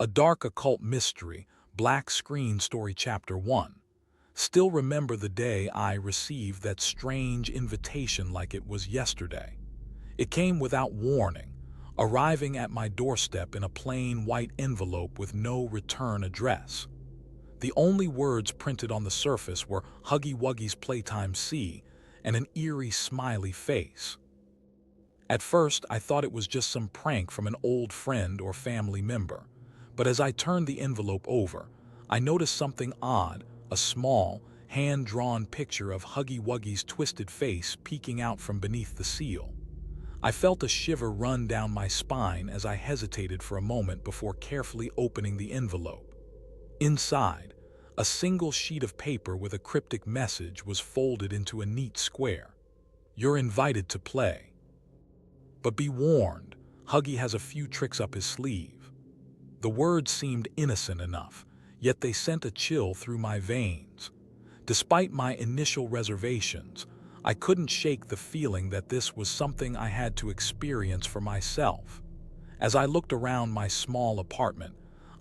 A Dark Occult Mystery, Black Screen Story Chapter 1. Still remember the day I received that strange invitation like it was yesterday. It came without warning, arriving at my doorstep in a plain white envelope with no return address. The only words printed on the surface were Huggy Wuggy's Playtime C and an eerie smiley face. At first, I thought it was just some prank from an old friend or family member. But as I turned the envelope over, I noticed something odd, a small, hand-drawn picture of Huggy Wuggy's twisted face peeking out from beneath the seal. I felt a shiver run down my spine as I hesitated for a moment before carefully opening the envelope. Inside, a single sheet of paper with a cryptic message was folded into a neat square. "You're invited to play. But be warned, Huggy has a few tricks up his sleeve." The words seemed innocent enough, yet they sent a chill through my veins. Despite my initial reservations, I couldn't shake the feeling that this was something I had to experience for myself. As I looked around my small apartment,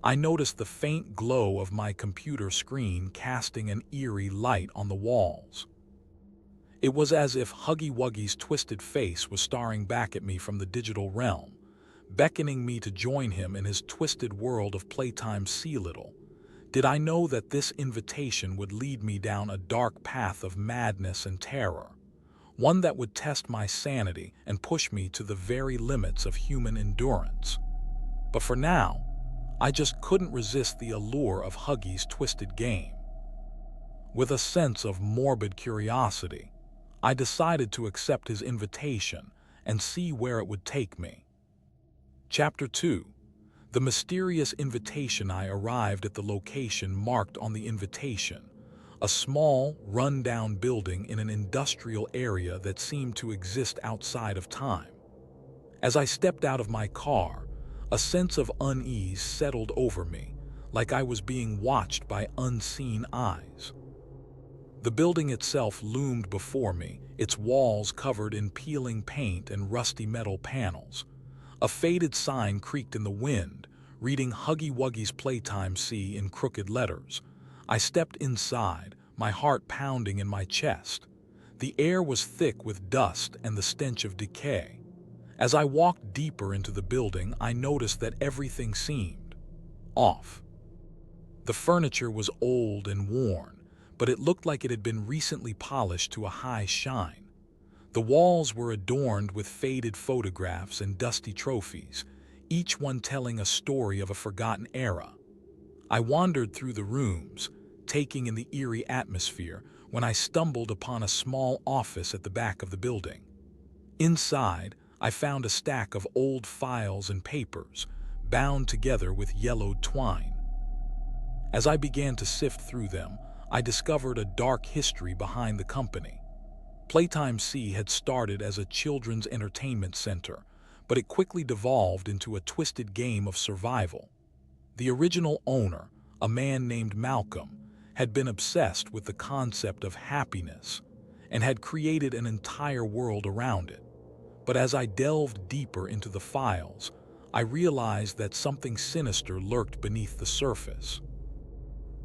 I noticed the faint glow of my computer screen casting an eerie light on the walls. It was as if Huggy Wuggy's twisted face was staring back at me from the digital realm, beckoning me to join him in his twisted world of Playtime C. Little did I know that this invitation would lead me down a dark path of madness and terror, one that would test my sanity and push me to the very limits of human endurance. But for now, I just couldn't resist the allure of Huggy's twisted game. With a sense of morbid curiosity, I decided to accept his invitation and see where it would take me. Chapter 2. The mysterious invitation. I arrived at the location marked on the invitation, a small, run-down building in an industrial area that seemed to exist outside of time. As I stepped out of my car, a sense of unease settled over me, like I was being watched by unseen eyes. The building itself loomed before me, its walls covered in peeling paint and rusty metal panels. A faded sign creaked in the wind, reading Huggy Wuggy's Playtime C in crooked letters. I stepped inside, my heart pounding in my chest. The air was thick with dust and the stench of decay. As I walked deeper into the building, I noticed that everything seemed off. The furniture was old and worn, but it looked like it had been recently polished to a high shine. The walls were adorned with faded photographs and dusty trophies, each one telling a story of a forgotten era. I wandered through the rooms, taking in the eerie atmosphere, when I stumbled upon a small office at the back of the building. Inside, I found a stack of old files and papers, bound together with yellowed twine. As I began to sift through them, I discovered a dark history behind the company. Playtime C had started as a children's entertainment center, but it quickly devolved into a twisted game of survival. The original owner, a man named Malcolm, had been obsessed with the concept of happiness and had created an entire world around it. But as I delved deeper into the files, I realized that something sinister lurked beneath the surface.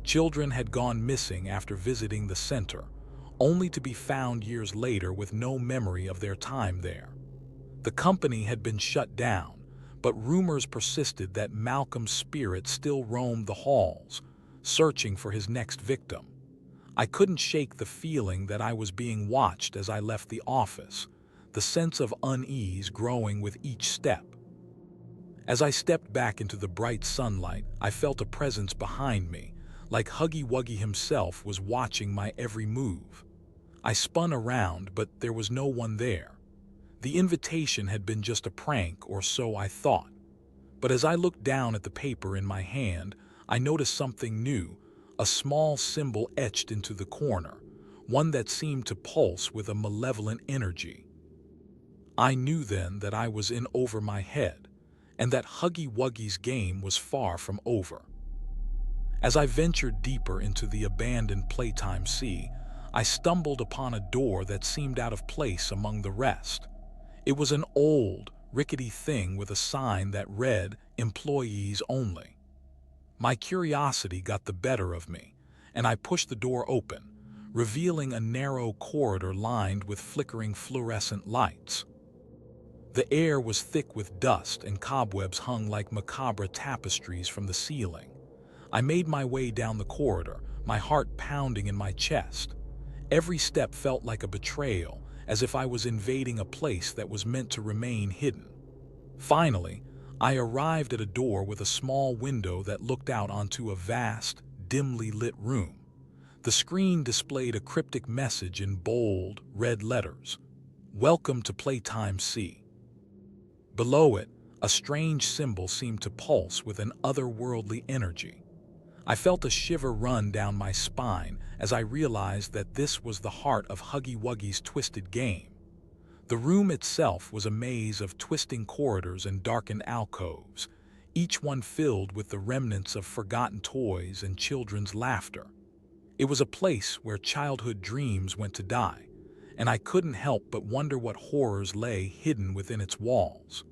Children had gone missing after visiting the center, only to be found years later with no memory of their time there. The company had been shut down, but rumors persisted that Malcolm's spirit still roamed the halls, searching for his next victim. I couldn't shake the feeling that I was being watched as I left the office, the sense of unease growing with each step. As I stepped back into the bright sunlight, I felt a presence behind me, like Huggy Wuggy himself was watching my every move. I spun around, but there was no one there. The invitation had been just a prank, or so I thought. But as I looked down at the paper in my hand, I noticed something new, a small symbol etched into the corner, one that seemed to pulse with a malevolent energy. I knew then that I was in over my head, and that Huggy Wuggy's game was far from over. As I ventured deeper into the abandoned Playtime C, I stumbled upon a door that seemed out of place among the rest. It was an old, rickety thing with a sign that read, "Employees Only." My curiosity got the better of me, and I pushed the door open, revealing a narrow corridor lined with flickering fluorescent lights. The air was thick with dust, and cobwebs hung like macabre tapestries from the ceiling. I made my way down the corridor, my heart pounding in my chest. Every step felt like a betrayal, as if I was invading a place that was meant to remain hidden. Finally, I arrived at a door with a small window that looked out onto a vast, dimly lit room. The screen displayed a cryptic message in bold, red letters: "Welcome to Playtime C." Below it, a strange symbol seemed to pulse with an otherworldly energy. I felt a shiver run down my spine as I realized that this was the heart of Huggy Wuggy's twisted game. The room itself was a maze of twisting corridors and darkened alcoves, each one filled with the remnants of forgotten toys and children's laughter. It was a place where childhood dreams went to die, and I couldn't help but wonder what horrors lay hidden within its walls.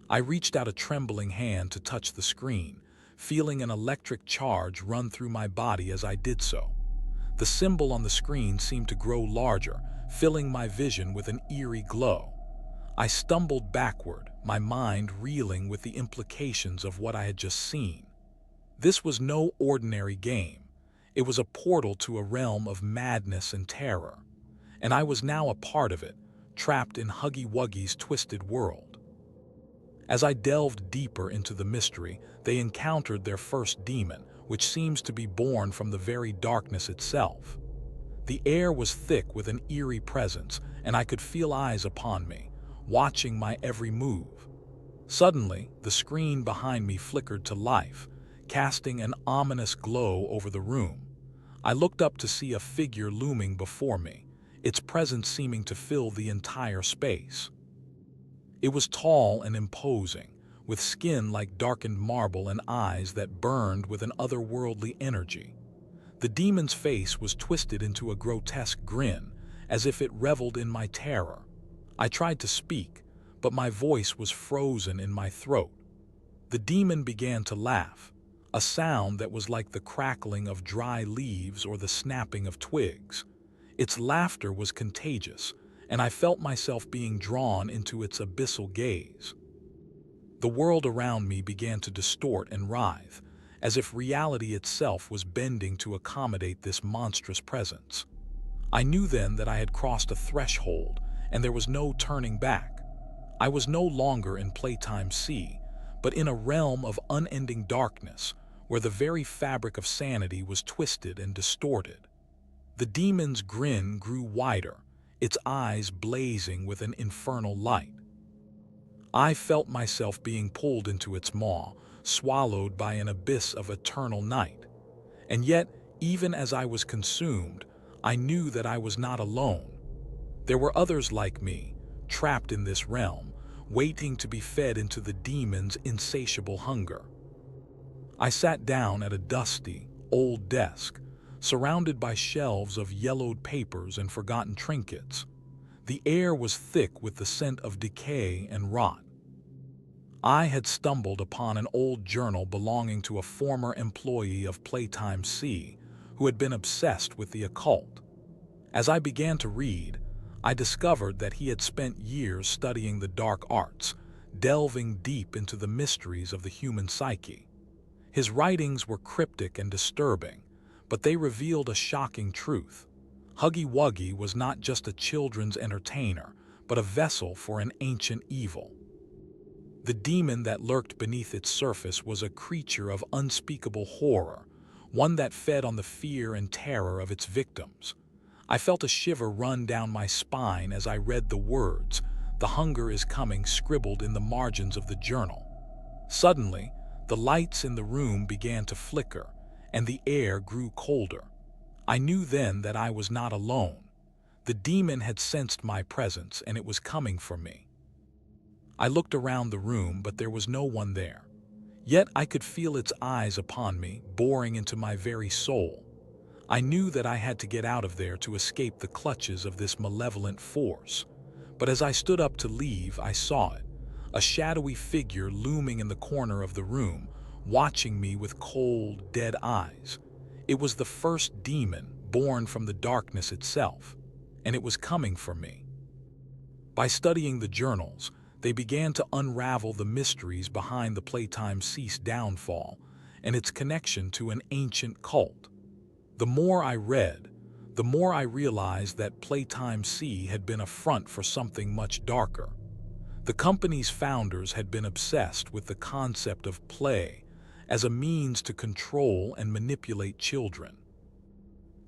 I reached out a trembling hand to touch the screen, feeling an electric charge run through my body as I did so. The symbol on the screen seemed to grow larger, filling my vision with an eerie glow. I stumbled backward, my mind reeling with the implications of what I had just seen. This was no ordinary game. It was a portal to a realm of madness and terror, and I was now a part of it, trapped in Huggy Wuggy's twisted world. As I delved deeper into the mystery, they encountered their first demon, which seems to be born from the very darkness itself. The air was thick with an eerie presence, and I could feel eyes upon me, watching my every move. Suddenly, the screen behind me flickered to life, casting an ominous glow over the room. I looked up to see a figure looming before me, its presence seeming to fill the entire space. It was tall and imposing, with skin like darkened marble and eyes that burned with an otherworldly energy. The demon's face was twisted into a grotesque grin, as if it reveled in my terror. I tried to speak, but my voice was frozen in my throat. The demon began to laugh, a sound that was like the crackling of dry leaves or the snapping of twigs. Its laughter was contagious, and I felt myself being drawn into its abyssal gaze. The world around me began to distort and writhe, as if reality itself was bending to accommodate this monstrous presence. I knew then that I had crossed a threshold, and there was no turning back. I was no longer in Playtime C, but in a realm of unending darkness, where the very fabric of sanity was twisted and distorted. The demon's grin grew wider, its eyes blazing with an infernal light. I felt myself being pulled into its maw, swallowed by an abyss of eternal night. And yet, even as I was consumed, I knew that I was not alone. There were others like me, trapped in this realm, waiting to be fed into the demon's insatiable hunger. I sat down at a dusty, old desk, surrounded by shelves of yellowed papers and forgotten trinkets. The air was thick with the scent of decay and rot. I had stumbled upon an old journal belonging to a former employee of Playtime C who had been obsessed with the occult. As I began to read, I discovered that he had spent years studying the dark arts, delving deep into the mysteries of the human psyche. His writings were cryptic and disturbing, but they revealed a shocking truth. Huggy Wuggy was not just a children's entertainer, but a vessel for an ancient evil. The demon that lurked beneath its surface was a creature of unspeakable horror, one that fed on the fear and terror of its victims. I felt a shiver run down my spine as I read the words, "The hunger is coming," scribbled in the margins of the journal. Suddenly, the lights in the room began to flicker, and the air grew colder. I knew then that I was not alone. The demon had sensed my presence, and it was coming for me. I looked around the room, but there was no one there. Yet I could feel its eyes upon me, boring into my very soul. I knew that I had to get out of there to escape the clutches of this malevolent force. But as I stood up to leave, I saw it, a shadowy figure looming in the corner of the room, watching me with cold, dead eyes. It was the first demon born from the darkness itself, and it was coming for me. By studying the journals, they began to unravel the mysteries behind the Playtime Cease downfall and its connection to an ancient cult. The more I read, the more I realized that Playtime C had been a front for something much darker. The company's founders had been obsessed with the concept of play as a means to control and manipulate children.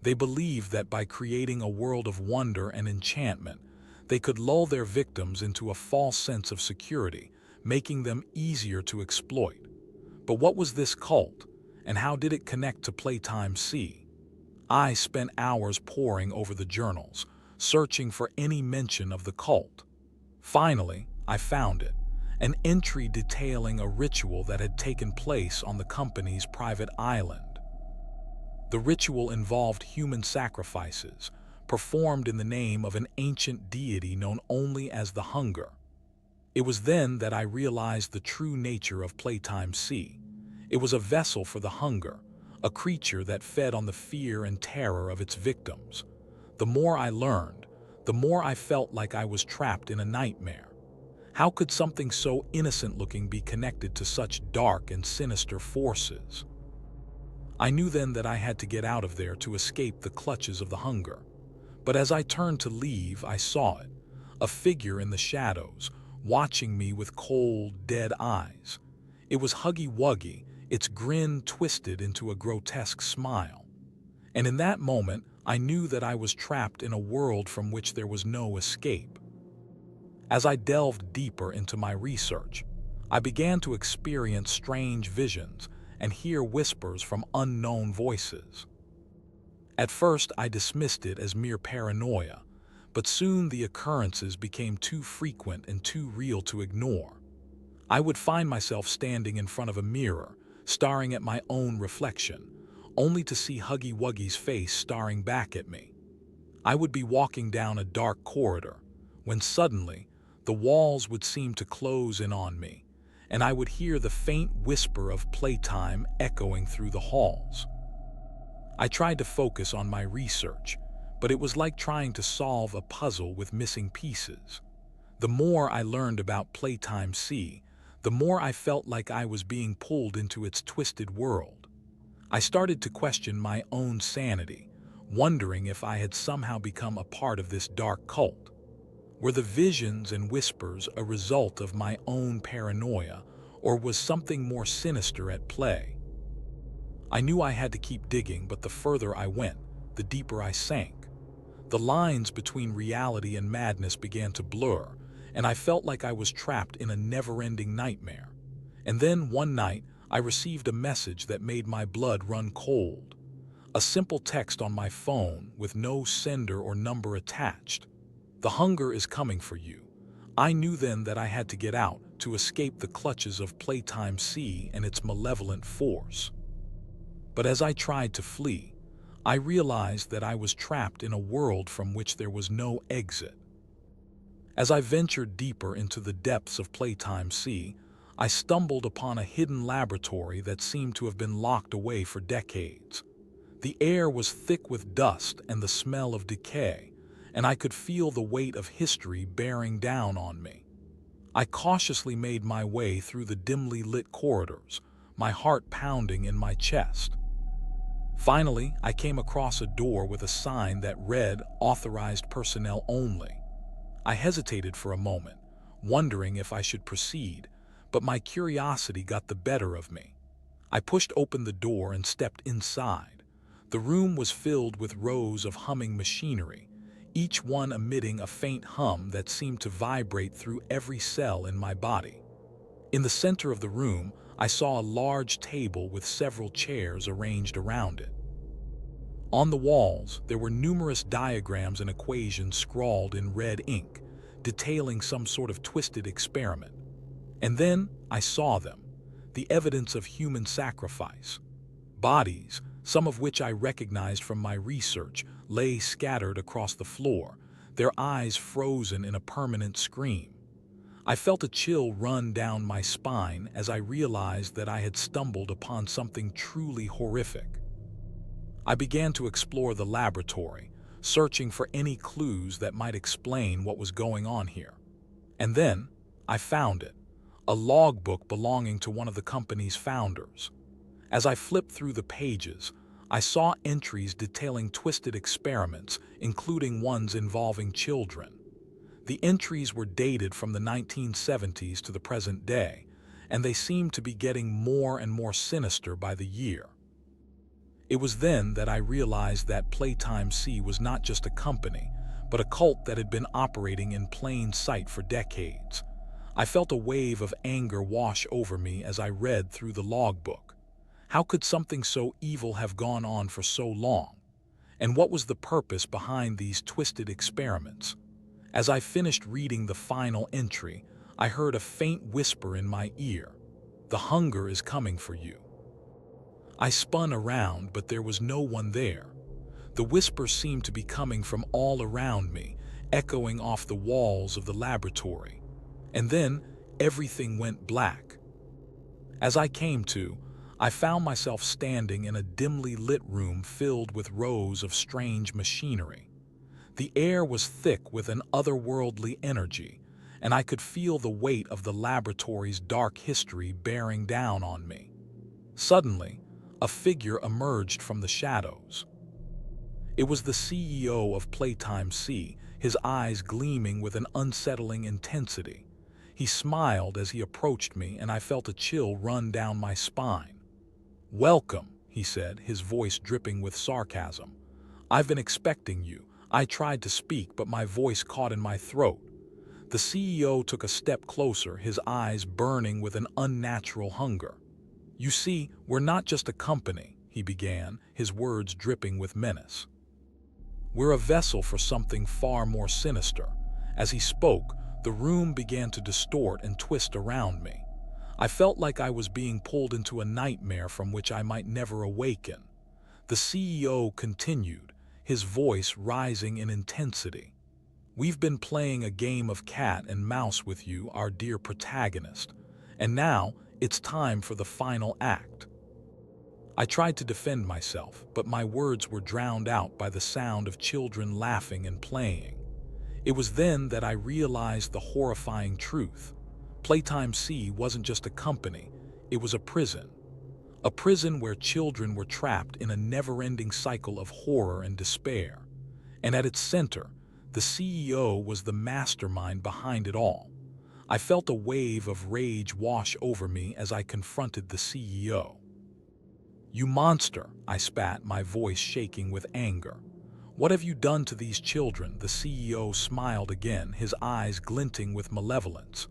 They believed that by creating a world of wonder and enchantment, they could lull their victims into a false sense of security, making them easier to exploit. But what was this cult, and how did it connect to Playtime C? I spent hours poring over the journals, searching for any mention of the cult. Finally, I found it, an entry detailing a ritual that had taken place on the company's private island. The ritual involved human sacrifices, performed in the name of an ancient deity known only as the Hunger. It was then that I realized the true nature of Playtime C. It was a vessel for the Hunger, a creature that fed on the fear and terror of its victims. The more I learned, the more I felt like I was trapped in a nightmare. How could something so innocent-looking be connected to such dark and sinister forces? I knew then that I had to get out of there to escape the clutches of the Hunger. But as I turned to leave, I saw it, a figure in the shadows, watching me with cold, dead eyes. It was Huggy Wuggy, its grin twisted into a grotesque smile. And in that moment, I knew that I was trapped in a world from which there was no escape. As I delved deeper into my research, I began to experience strange visions and hear whispers from unknown voices. At first, I dismissed it as mere paranoia, but soon the occurrences became too frequent and too real to ignore. I would find myself standing in front of a mirror, staring at my own reflection, only to see Huggy Wuggy's face staring back at me. I would be walking down a dark corridor, when suddenly, the walls would seem to close in on me, and I would hear the faint whisper of Playtime echoing through the halls. I tried to focus on my research, but it was like trying to solve a puzzle with missing pieces. The more I learned about Playtime C, the more I felt like I was being pulled into its twisted world. I started to question my own sanity, wondering if I had somehow become a part of this dark cult. Were the visions and whispers a result of my own paranoia, or was something more sinister at play? I knew I had to keep digging, but the further I went, the deeper I sank. The lines between reality and madness began to blur, and I felt like I was trapped in a never-ending nightmare. And then one night, I received a message that made my blood run cold. A simple text on my phone with no sender or number attached. The Hunger is coming for you. I knew then that I had to get out to escape the clutches of Playtime C and its malevolent force. But as I tried to flee, I realized that I was trapped in a world from which there was no exit. As I ventured deeper into the depths of Playtime C, I stumbled upon a hidden laboratory that seemed to have been locked away for decades. The air was thick with dust and the smell of decay, and I could feel the weight of history bearing down on me. I cautiously made my way through the dimly lit corridors, my heart pounding in my chest. Finally, I came across a door with a sign that read "Authorized Personnel Only." I hesitated for a moment, wondering if I should proceed, but my curiosity got the better of me. I pushed open the door and stepped inside. The room was filled with rows of humming machinery, each one emitting a faint hum that seemed to vibrate through every cell in my body. In the center of the room, I saw a large table with several chairs arranged around it. On the walls, there were numerous diagrams and equations scrawled in red ink, detailing some sort of twisted experiment. And then I saw them, the evidence of human sacrifice. Bodies, some of which I recognized from my research, lay scattered across the floor, their eyes frozen in a permanent scream. I felt a chill run down my spine as I realized that I had stumbled upon something truly horrific. I began to explore the laboratory, searching for any clues that might explain what was going on here. And then, I found it, a logbook belonging to one of the company's founders. As I flipped through the pages, I saw entries detailing twisted experiments, including ones involving children. The entries were dated from the 1970s to the present day, and they seemed to be getting more and more sinister by the year. It was then that I realized that Playtime C was not just a company, but a cult that had been operating in plain sight for decades. I felt a wave of anger wash over me as I read through the logbook. How could something so evil have gone on for so long? And what was the purpose behind these twisted experiments? As I finished reading the final entry, I heard a faint whisper in my ear. "The hunger is coming for you." I spun around, but there was no one there. The whisper seemed to be coming from all around me, echoing off the walls of the laboratory. And then, everything went black. As I came to, I found myself standing in a dimly lit room filled with rows of strange machinery. The air was thick with an otherworldly energy, and I could feel the weight of the laboratory's dark history bearing down on me. Suddenly, a figure emerged from the shadows. It was the CEO of Playtime C, his eyes gleaming with an unsettling intensity. He smiled as he approached me, and I felt a chill run down my spine. "Welcome," he said, his voice dripping with sarcasm. "I've been expecting you." I tried to speak, but my voice caught in my throat. The CEO took a step closer, his eyes burning with an unnatural hunger. "You see, we're not just a company," he began, his words dripping with menace. "We're a vessel for something far more sinister." As he spoke, the room began to distort and twist around me. I felt like I was being pulled into a nightmare from which I might never awaken. The CEO continued, his voice rising in intensity. "We've been playing a game of cat and mouse with you, our dear protagonist, and now it's time for the final act." I tried to defend myself, but my words were drowned out by the sound of children laughing and playing. It was then that I realized the horrifying truth. Playtime C wasn't just a company, it was a prison. A prison where children were trapped in a never-ending cycle of horror and despair. And at its center, the CEO was the mastermind behind it all. I felt a wave of rage wash over me as I confronted the CEO. "You monster," I spat, my voice shaking with anger. "What have you done to these children?" The CEO smiled again, his eyes glinting with malevolence.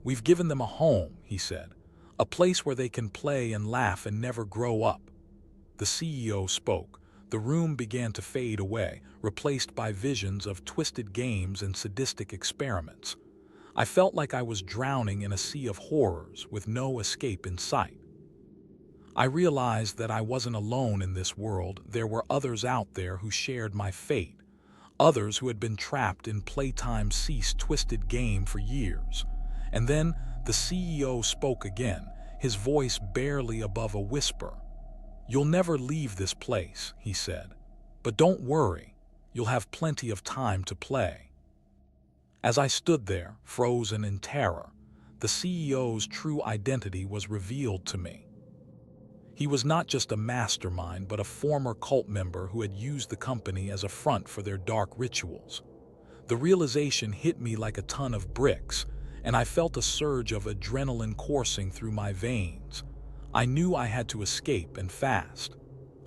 "We've given them a home," he said. "A place where they can play and laugh and never grow up." The CEO spoke. The room began to fade away, replaced by visions of twisted games and sadistic experiments. I felt like I was drowning in a sea of horrors with no escape in sight. I realized that I wasn't alone in this world. There were others out there who shared my fate, others who had been trapped in Playtime C's twisted game for years. And then the CEO spoke again, his voice barely above a whisper. "You'll never leave this place," he said. "But don't worry, you'll have plenty of time to play." As I stood there, frozen in terror, the CEO's true identity was revealed to me. He was not just a mastermind, but a former cult member who had used the company as a front for their dark rituals. The realization hit me like a ton of bricks, and I felt a surge of adrenaline coursing through my veins. I knew I had to escape, and fast.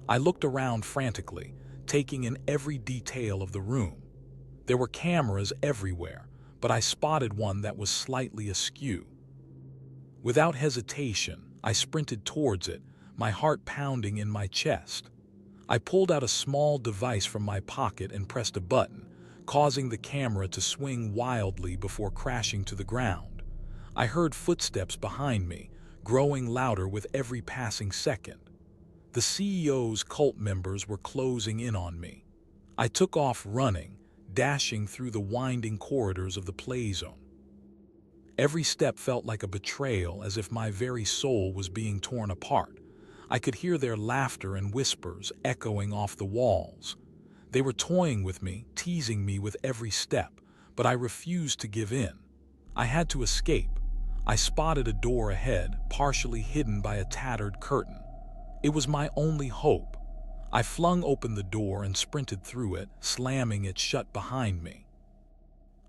I looked around frantically, taking in every detail of the room. There were cameras everywhere, but I spotted one that was slightly askew. Without hesitation, I sprinted towards it, my heart pounding in my chest. I pulled out a small device from my pocket and pressed a button, causing the camera to swing wildly before crashing to the ground. I heard footsteps behind me, growing louder with every passing second. The CEO's cult members were closing in on me. I took off running, dashing through the winding corridors of the play zone. Every step felt like a betrayal, as if my very soul was being torn apart. I could hear their laughter and whispers echoing off the walls. They were toying with me, teasing me with every step, but I refused to give in. I had to escape. I spotted a door ahead, partially hidden by a tattered curtain. It was my only hope. I flung open the door and sprinted through it, slamming it shut behind me.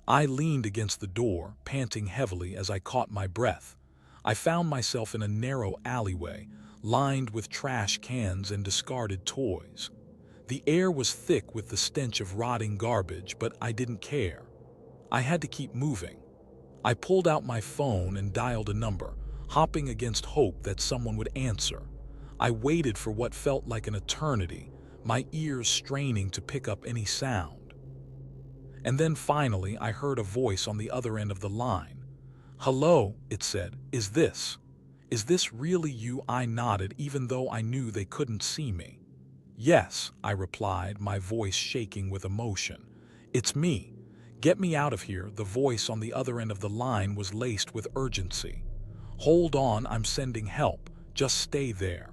I leaned against the door, panting heavily as I caught my breath. I found myself in a narrow alleyway, lined with trash cans and discarded toys. The air was thick with the stench of rotting garbage, but I didn't care. I had to keep moving. I pulled out my phone and dialed a number, hopping against hope that someone would answer. I waited for what felt like an eternity, my ears straining to pick up any sound. And then finally I heard a voice on the other end of the line. "Hello," it said. Is this really you?" I nodded, even though I knew they couldn't see me. "Yes," I replied, my voice shaking with emotion. "It's me. Get me out of here." The voice on the other end of the line was laced with urgency. "Hold on, I'm sending help. Just stay there."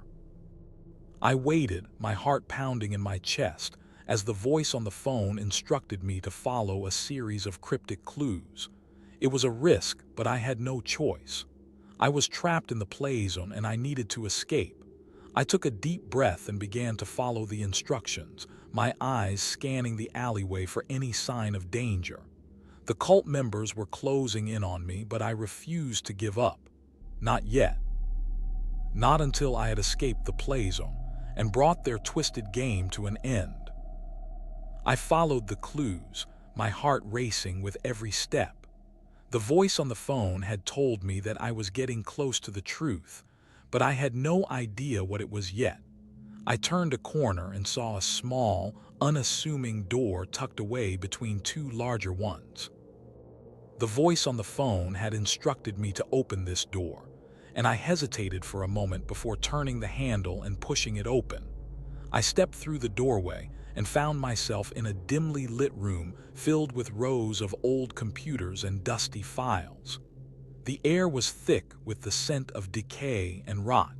I waited, my heart pounding in my chest, as the voice on the phone instructed me to follow a series of cryptic clues. It was a risk, but I had no choice. I was trapped in the play zone and I needed to escape. I took a deep breath and began to follow the instructions, my eyes scanning the alleyway for any sign of danger. The cult members were closing in on me, but I refused to give up. Not yet. Not until I had escaped the play zone and brought their twisted game to an end. I followed the clues, my heart racing with every step. The voice on the phone had told me that I was getting close to the truth, but I had no idea what it was yet. I turned a corner and saw a small, unassuming door tucked away between two larger ones. The voice on the phone had instructed me to open this door, and I hesitated for a moment before turning the handle and pushing it open. I stepped through the doorway and found myself in a dimly lit room filled with rows of old computers and dusty files. The air was thick with the scent of decay and rot.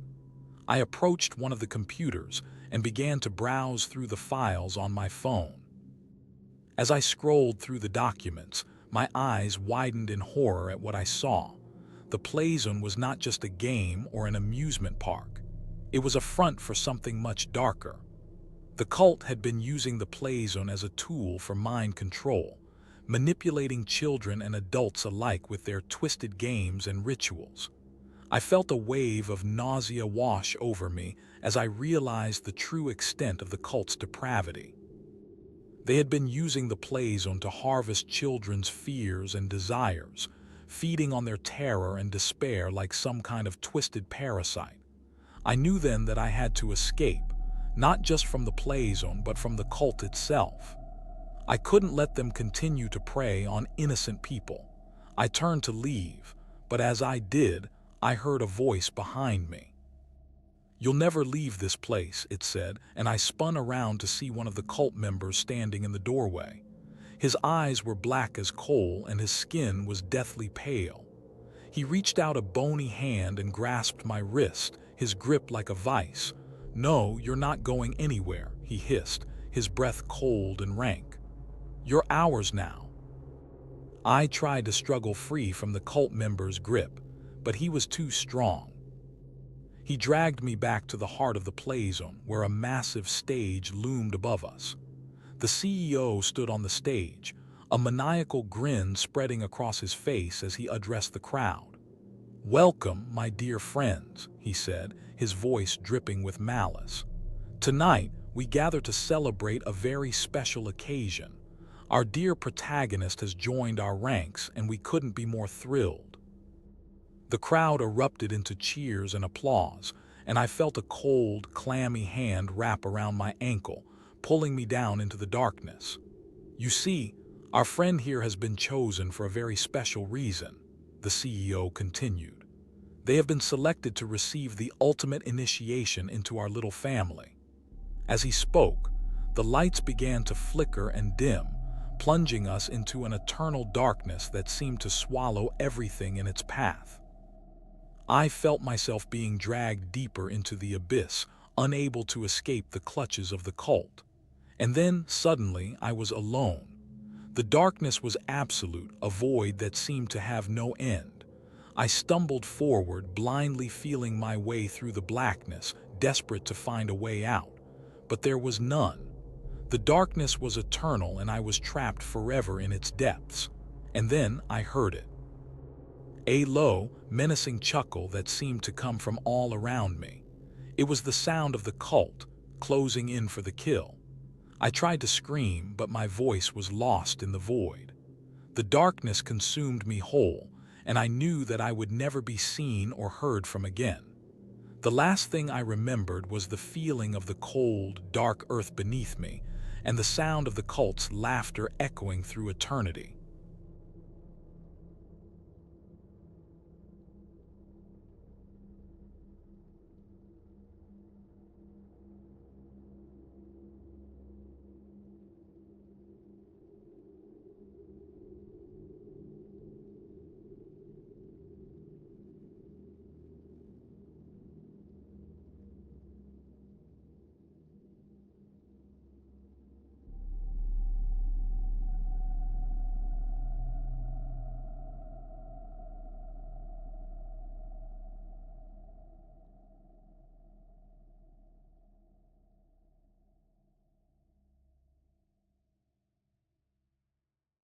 I approached one of the computers and began to browse through the files on my phone. As I scrolled through the documents, my eyes widened in horror at what I saw. The play zone was not just a game or an amusement park. It was a front for something much darker. The cult had been using the play zone as a tool for mind control, manipulating children and adults alike with their twisted games and rituals. I felt a wave of nausea wash over me as I realized the true extent of the cult's depravity. They had been using the play zone to harvest children's fears and desires, feeding on their terror and despair like some kind of twisted parasite. I knew then that I had to escape, not just from the play zone, but from the cult itself. I couldn't let them continue to prey on innocent people. I turned to leave, but as I did, I heard a voice behind me. "You'll never leave this place," it said, and I spun around to see one of the cult members standing in the doorway. His eyes were black as coal and his skin was deathly pale. He reached out a bony hand and grasped my wrist, his grip like a vice. "No, you're not going anywhere," he hissed, his breath cold and rank. "You're ours now." I tried to struggle free from the cult member's grip, but he was too strong. He dragged me back to the heart of the play zone, where a massive stage loomed above us. The CEO stood on the stage, a maniacal grin spreading across his face as he addressed the crowd. "Welcome, my dear friends," he said, his voice dripping with malice. "Tonight, we gather to celebrate a very special occasion. Our dear protagonist has joined our ranks, and we couldn't be more thrilled." The crowd erupted into cheers and applause, and I felt a cold, clammy hand wrap around my ankle, pulling me down into the darkness. "You see, our friend here has been chosen for a very special reason," the CEO continued. "They have been selected to receive the ultimate initiation into our little family." As he spoke, the lights began to flicker and dim, plunging us into an eternal darkness that seemed to swallow everything in its path. I felt myself being dragged deeper into the abyss, unable to escape the clutches of the cult. And then, suddenly, I was alone. The darkness was absolute, a void that seemed to have no end. I stumbled forward, blindly feeling my way through the blackness, desperate to find a way out. But there was none. The darkness was eternal, and I was trapped forever in its depths. And then I heard it. A low, menacing chuckle that seemed to come from all around me. It was the sound of the cult, closing in for the kill. I tried to scream, but my voice was lost in the void. The darkness consumed me whole, and I knew that I would never be seen or heard from again. The last thing I remembered was the feeling of the cold, dark earth beneath me, and the sound of the cult's laughter echoing through eternity.